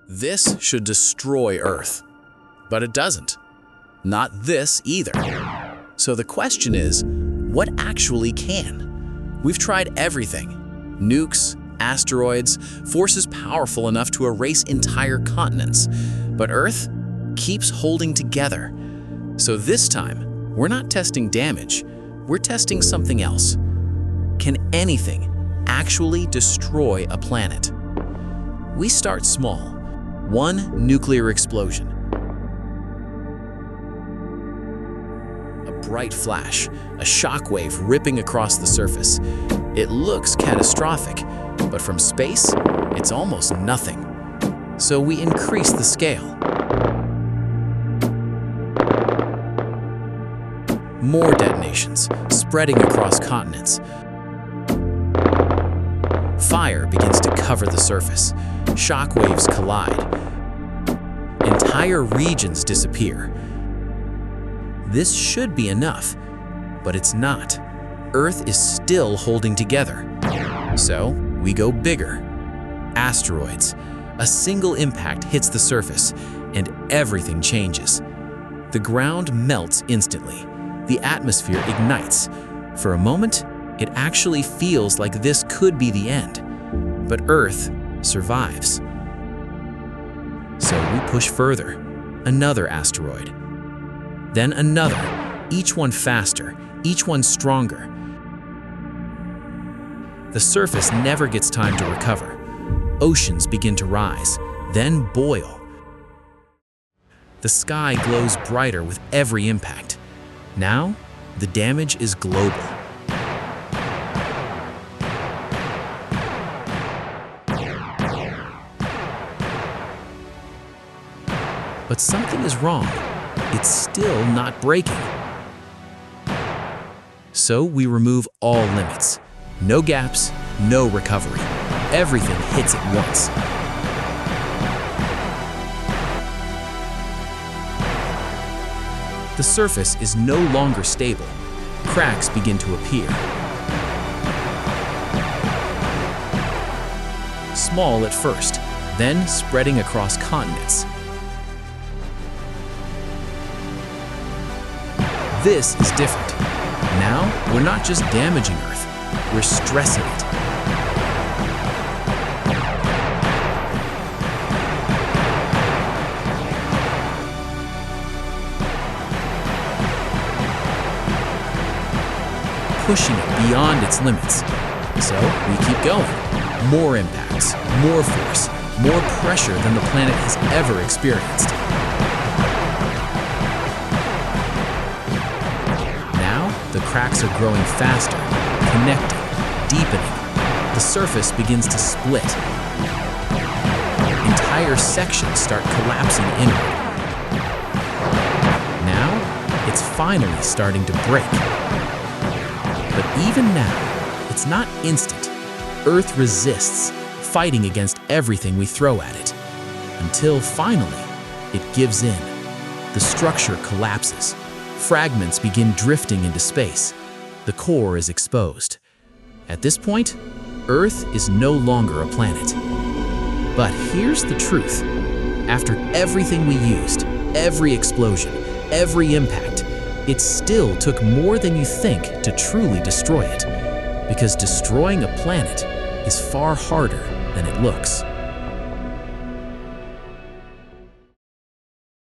This should destroy Earth. But it doesn't. Not this either. So the question is, what actually can? We've tried everything. Nukes, asteroids, forces powerful enough to erase entire continents. But Earth keeps holding together. So this time, we're not testing damage, we're testing something else. Can anything actually destroy a planet? We start small. One nuclear explosion. A bright flash, a shockwave ripping across the surface. It looks catastrophic, but from space, it's almost nothing. So we increase the scale. More detonations, spreading across continents. Fire begins to cover the surface. Shockwaves collide. Entire regions disappear. This should be enough, but it's not. Earth is still holding together. So we go bigger. Asteroids. A single impact hits the surface, and everything changes. The ground melts instantly. The atmosphere ignites. For a moment, it actually feels like this could be the end. But Earth survives. So we push further. Another asteroid. Then another, each one faster, each one stronger. The surface never gets time to recover. Oceans begin to rise, then boil. The sky glows brighter with every impact. Now, the damage is global. But something is wrong. It's still not breaking. So we remove all limits. No gaps, no recovery. Everything hits at once. The surface is no longer stable. Cracks begin to appear. Small at first, then spreading across continents. This is different. Now, we're not just damaging Earth, we're stressing it. Pushing it beyond its limits. So we keep going. More impacts, more force, more pressure than the planet has ever experienced. Now, the cracks are growing faster, connecting, deepening. The surface begins to split. Entire sections start collapsing inward. Now, it's finally starting to break. But even now, it's not instant. Earth resists, fighting against everything we throw at it. Until finally, it gives in. The structure collapses. Fragments begin drifting into space. The core is exposed. At this point, Earth is no longer a planet. But here's the truth. After everything we used, every explosion, every impact, it still took more than you think to truly destroy it. Because destroying a planet is far harder than it looks.